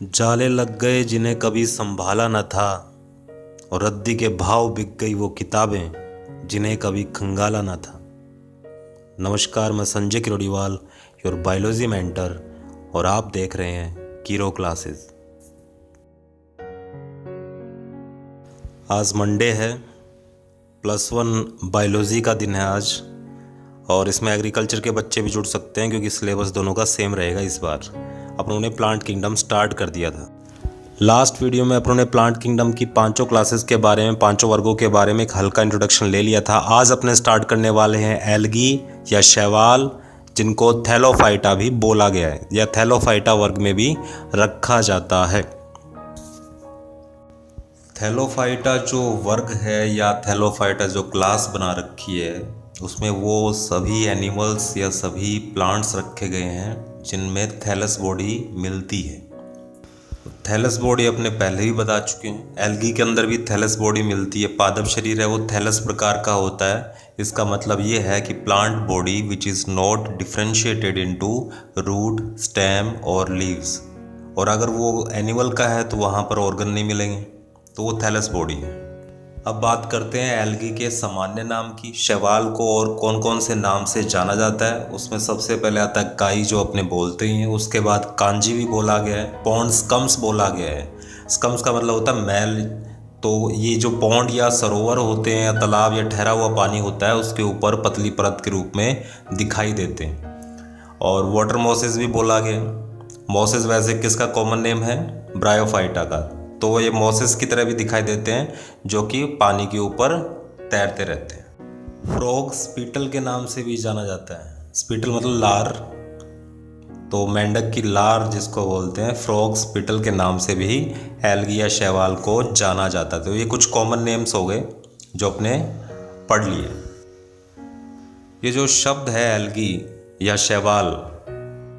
जाले लग गए जिन्हें कभी संभाला न था, और रद्दी के भाव बिक गई वो किताबें जिन्हें कभी खंगाला न था। नमस्कार, मैं Sanjay Kirodiwal, your biology mentor, और आप देख रहे हैं कीरो क्लासेस। आज मंडे है, +1 बायोलॉजी का दिन है आज, और इसमें एग्रीकल्चर के बच्चे भी जुड़ सकते हैं क्योंकि सिलेबस दोनों का सेम रहेगा। इस बार अपनों ने प्लांट किंगडम स्टार्ट कर दिया था। लास्ट वीडियो में अपनों ने प्लांट किंगडम की 5 क्लासेस के बारे में, 5 वर्गों के बारे में एक हल्का इंट्रोडक्शन ले लिया था। आज अपने स्टार्ट करने वाले हैं एल्गी या शैवाल, जिनको थैलोफाइटा भी बोला गया है या थैलोफाइटा वर्ग में भी रखा जाता है। थैलोफाइटा जो वर्ग है या थैलोफाइटा जो क्लास बना रखी है, उसमें वो सभी एनिमल्स या सभी प्लांट्स रखे गए हैं जिनमें थैलस बॉडी मिलती है। थैलस बॉडी अपने पहले ही बता चुके हैं, एल्गी के अंदर भी थैलस बॉडी मिलती है। पादप शरीर है वो थैलस प्रकार का होता है। इसका मतलब ये है कि plant body which is not differentiated into root, stem और लीव्स। और अगर वो एनिमल का है तो वहाँ पर ऑर्गन नहीं मिलेंगे, तो वो थैलस बॉडी है। अब बात करते हैं एल्गी के सामान्य नाम की। शैवाल को और कौन कौन से नाम से जाना जाता है, उसमें सबसे पहले आता है काई, जो अपने बोलते ही हैं। उसके बाद कांजी भी बोला गया है, पॉन्ड स्कम्स बोला गया है। स्कम्स का मतलब होता है मैल। तो ये जो पॉन्ड या सरोवर होते हैं या तालाब या ठहरा हुआ पानी होता है, उसके ऊपर पतली परत के रूप में दिखाई देते हैं। और वाटर मॉसेस भी बोला गया। मॉसेस वैसे किसका कॉमन नेम है? ब्रायोफाइटा का। तो ये मॉसेस की तरह भी दिखाई देते हैं, जो कि पानी के ऊपर तैरते रहते हैं। फ्रॉग स्पीटल के नाम से भी जाना जाता है। स्पीटल मतलब लार, तो मेंढक की लार जिसको बोलते हैं, फ्रॉग स्पीटल के नाम से भी एल्गी या शैवाल को जाना जाता है। तो ये कुछ कॉमन नेम्स हो गए जो अपने पढ़ लिए। ये जो शब्द है एल्गी या शैवाल,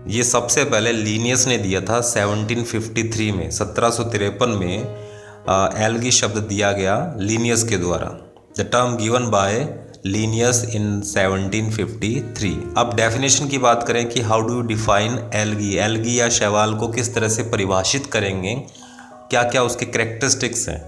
ये सबसे पहले लीनियस ने दिया था 1753 में। 1753 में एल्गी शब्द दिया गया लीनियस के द्वारा। The term given by Linnaeus in 1753। अब डेफिनेशन की बात करें कि how do you define algae, algae या शैवाल को किस तरह से परिभाषित करेंगे, क्या क्या उसके कैरेक्टरिस्टिक्स हैं।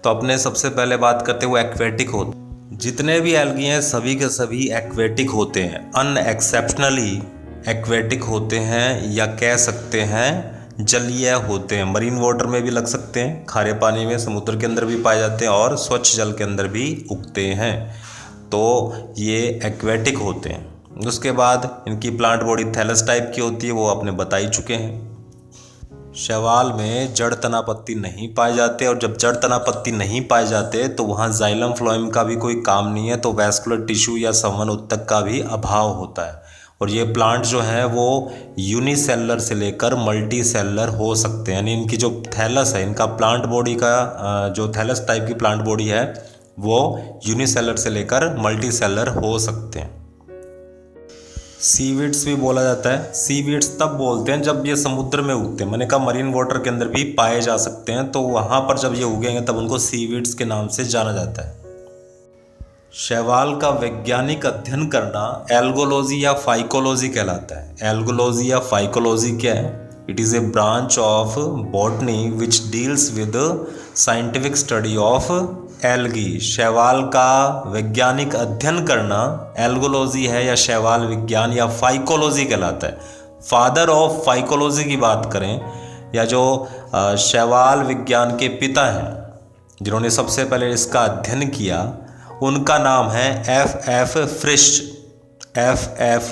तो अपने सबसे पहले बात करते हैं वो एक्वेटिक होते। जितने भी एल्गी हैं सभी के सभी एक्वेटिक होते हैं, अनएक्सेप्शनली एक्वेटिक होते हैं, या कह सकते हैं जलीय होते हैं। मरीन वाटर में भी लग सकते हैं, खारे पानी में, समुद्र के अंदर भी पाए जाते हैं, और स्वच्छ जल के अंदर भी उगते हैं। तो ये एक्वेटिक होते हैं। उसके बाद इनकी प्लांट बॉडी थैलस टाइप की होती है, वो आपने बता ही चुके हैं। शैवाल में जड़ तना पत्ती नहीं पाए जाते, और जब जड़ तना पत्ती नहीं पाए जाते तो वहाँ जाइलम फ्लोएम का भी कोई काम नहीं है, तो वैस्कुलर टिश्यू या संवन उत्तक का भी अभाव होता है। और ये प्लांट जो है वो यूनिसेलर से लेकर मल्टी सेलर हो सकते हैं। यानी इनकी जो थैलस है, इनका प्लांट बॉडी का जो थैलस टाइप की प्लांट बॉडी है, वो यूनिसेलर से लेकर मल्टी सेलर हो सकते हैं। सीवीड्स भी बोला जाता है। सीवीड्स तब बोलते हैं जब ये समुद्र में उगते हैं। मैंने कहा मरीन वाटर के अंदर भी पाए जा सकते हैं, तो वहाँ पर जब ये उगेंगे तब उनको सीवीड्स के नाम से जाना जाता है। शैवाल का वैज्ञानिक अध्ययन करना एल्गोलॉजी या फाइकोलॉजी कहलाता है। एल्गोलॉजी या फाइकोलॉजी क्या है? It is a branch of botany which deals with scientific study of algae. शैवाल का वैज्ञानिक अध्ययन करना एल्गोलॉजी है, या शैवाल विज्ञान या फाइकोलॉजी कहलाता है। फादर ऑफ फाइकोलॉजी की बात करें, या जो शैवाल विज्ञान के पिता हैं, जिन्होंने सबसे पहले इसका अध्ययन किया, उनका नाम है F.F. फ्रिश। F.F.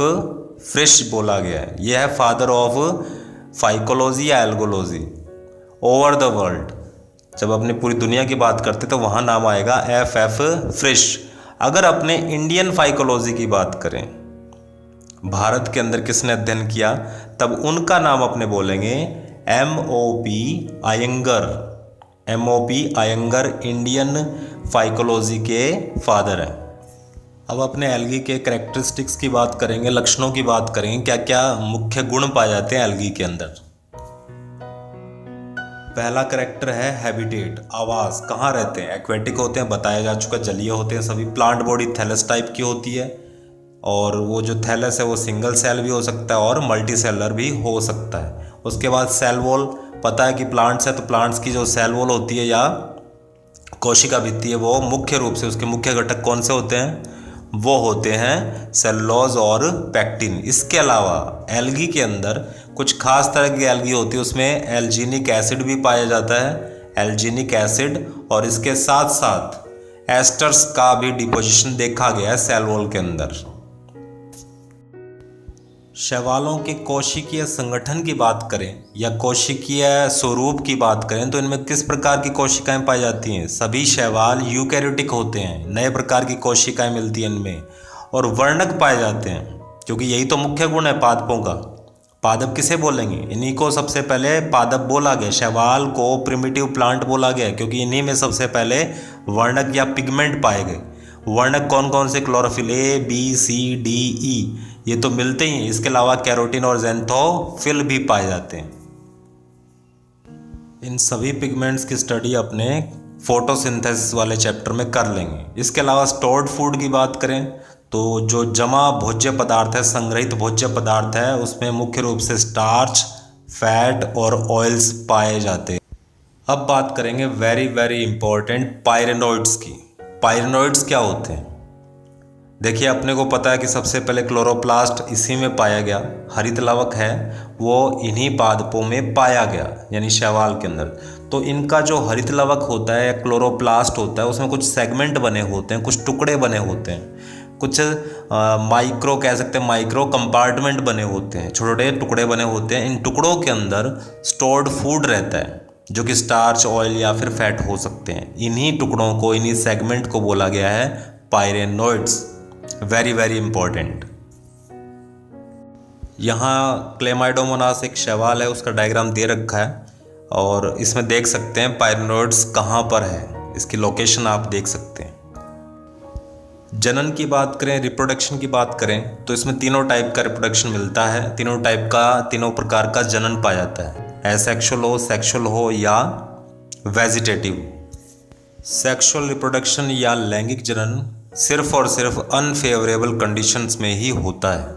फ्रिश बोला गया है। यह है फादर ऑफ फाइकोलॉजी या एल्गोलॉजी ओवर द वर्ल्ड। जब अपने पूरी दुनिया की बात करते तो वहाँ नाम आएगा F.F. फ्रिश। अगर अपने इंडियन फाइकोलॉजी की बात करें, भारत के अंदर किसने अध्ययन किया, तब उनका नाम अपने बोलेंगे M.O.P. Iyengar. M.O.P. Iyengar Indian phycology के फादर हैं। अब अपने एल्गी के कैरेक्टरिस्टिक्स की बात करेंगे, लक्षणों की बात करेंगे, क्या क्या मुख्य गुण पाए जाते हैं एल्गी के अंदर। पहला कैरेक्टर है हैबिटेट, आवास। कहाँ रहते हैं? एक्वेटिक होते हैं, बताया जा चुका, जलीय होते हैं सभी। प्लांट बॉडी थैलस टाइप की होती है, और वो जो थैलस है वो सिंगल सेल भी हो सकता है और मल्टी सेलर भी हो सकता है। उसके बाद सेल वॉल, पता है कि प्लांट्स है तो प्लांट्स की जो सेल वॉल होती है या कोशिका भित्ति है वो मुख्य रूप से उसके मुख्य घटक कौन से होते हैं, वो होते हैं सेलुलोज और पैक्टिन। इसके अलावा एल्गी के अंदर कुछ खास तरह की एल्गी होती है, उसमें एल्जीनिक एसिड भी पाया जाता है, एल्जीनिक एसिड, और इसके साथ साथ एस्टर्स का भी डिपोजिशन देखा गया है सेल वॉल के अंदर। शैवालों के कोशिकीय संगठन की बात करें या कोशिकीय स्वरूप की बात करें तो इनमें किस प्रकार की कोशिकाएं पाई जाती हैं। सभी शैवाल यूकैरियोटिक होते हैं, नए प्रकार की कोशिकाएं मिलती हैं इनमें, और वर्णक पाए जाते हैं, क्योंकि यही तो मुख्य गुण है पादपों का। पादप किसे बोलेंगे, इन्हीं को सबसे पहले पादप बोला गया, शैवाल को प्रिमिटिव प्लांट बोला गया, क्योंकि इन्हीं में सबसे पहले वर्णक या पिगमेंट पाए गए। वर्णक कौन कौन से, chlorophyll A B C D E, ये तो मिलते ही हैं। इसके अलावा कैरोटीन और ज़ैंथोफिल भी पाए जाते हैं। इन सभी पिगमेंट्स की स्टडी अपने फोटोसिंथेसिस वाले चैप्टर में कर लेंगे। इसके अलावा स्टोर्ड फूड की बात करें तो जो जमा भोज्य पदार्थ है, संग्रहित भोज्य पदार्थ है, उसमें मुख्य रूप से स्टार्च, फैट और ऑयल्स पाए जाते हैं। अब बात करेंगे वेरी वेरी इंपॉर्टेंट पायरेनोइड्स की। पायरेनोइड्स क्या होते हैं? देखिए, अपने को पता है कि सबसे पहले क्लोरोप्लास्ट इसी में पाया गया, हरित लवक है वो इन्हीं पादपों में पाया गया, यानी शैवाल के अंदर। तो इनका जो हरित लवक होता है या क्लोरोप्लास्ट होता है, उसमें कुछ सेगमेंट बने होते हैं, कुछ टुकड़े बने होते हैं, कुछ माइक्रो कह सकते हैं, माइक्रो कंपार्टमेंट बने होते हैं, छोटे टुकड़े बने होते हैं। इन टुकड़ों के अंदर स्टोर्ड फूड रहता है, जो कि स्टार्च, ऑयल या फिर फैट हो सकते हैं। इन्हीं टुकड़ों को, इन्हीं सेगमेंट को बोला गया है पायरेनोइड्स। Very very important. यहाँ क्लेमाइडोमोनास एक शैवाल है, उसका डायग्राम दे रखा है और इसमें देख सकते हैं पायरेनोइड्स कहाँ पर है, इसकी लोकेशन आप देख सकते हैं। जनन की बात करें, रिप्रोडक्शन की बात करें तो इसमें तीनों टाइप का रिप्रोडक्शन मिलता है, तीनों टाइप का, तीनों प्रकार का जनन पाया जाता है। एसेक्सुअल हो, सेक्सुअल हो या वेजिटेटिव। सेक्सुअल रिप्रोडक्शन या लैंगिक जनन सिर्फ और सिर्फ अनफेवरेबल कंडीशंस में ही होता है।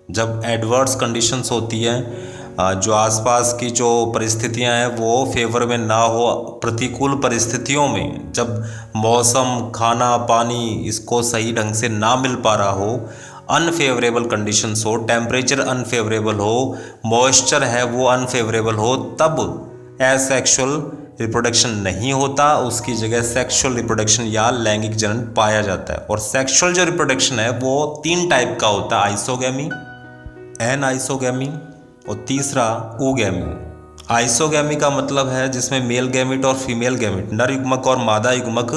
जब एडवर्स कंडीशंस होती हैं, जो आसपास की जो परिस्थितियां हैं वो फेवर में ना हो, प्रतिकूल परिस्थितियों में जब मौसम, खाना, पानी इसको सही ढंग से ना मिल पा रहा हो, अनफेवरेबल कंडीशंस हो, टेम्परेचर अनफेवरेबल हो, मॉइस्चर है वो अनफेवरेबल हो, तब एसेक्सुअल रिप्रोडक्शन नहीं होता, उसकी जगह सेक्सुअल रिप्रोडक्शन या लैंगिक जनन पाया जाता है। और सेक्सुअल जो रिप्रोडक्शन है वो 3 टाइप का होता है, आइसोगैमी, एनआइसोगैमी और तीसरा ooगैमी। आइसोगैमी का मतलब है जिसमें मेल गैमिट और फीमेल गैमिट, नर युग्मक और मादा युग्मक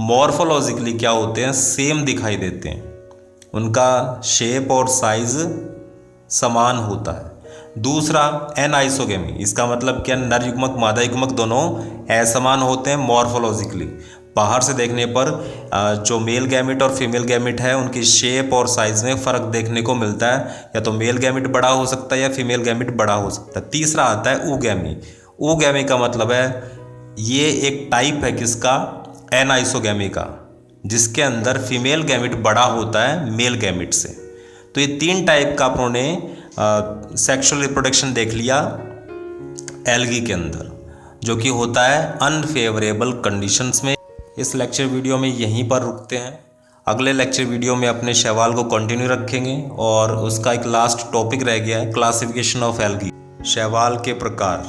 मॉर्फोलॉजिकली क्या होते हैं, सेम दिखाई देते हैं, उनका शेप और साइज समान होता है। दूसरा एनआइसोगैमी, इसका मतलब क्या, नर युग्मक मादा युग्मक दोनों असमान होते हैं मॉर्फोलॉजिकली। बाहर से देखने पर जो मेल गैमिट और फीमेल गैमिट है उनकी शेप और साइज में फ़र्क देखने को मिलता है, या तो मेल गैमिट बड़ा हो सकता है या फीमेल गैमिट बड़ा हो सकता है। तीसरा आता है ooगैमी। ooगैमी का मतलब है ये एक टाइप है किसका, एनआइसोगैमी का, जिसके अंदर फीमेल गैमिट बड़ा होता है मेल गैमिट से। तो ये 3 टाइप का अपनों ने सेक्सुअल रिप्रोडक्शन देख लिया एल्गी के अंदर, जो कि होता है अनफेवरेबल कंडीशंस में। इस लेक्चर वीडियो में यहीं पर रुकते हैं। अगले लेक्चर वीडियो में अपने शैवाल को कंटिन्यू रखेंगे और उसका एक लास्ट टॉपिक रह गया है, क्लासिफिकेशन ऑफ एल्गी, शैवाल के प्रकार।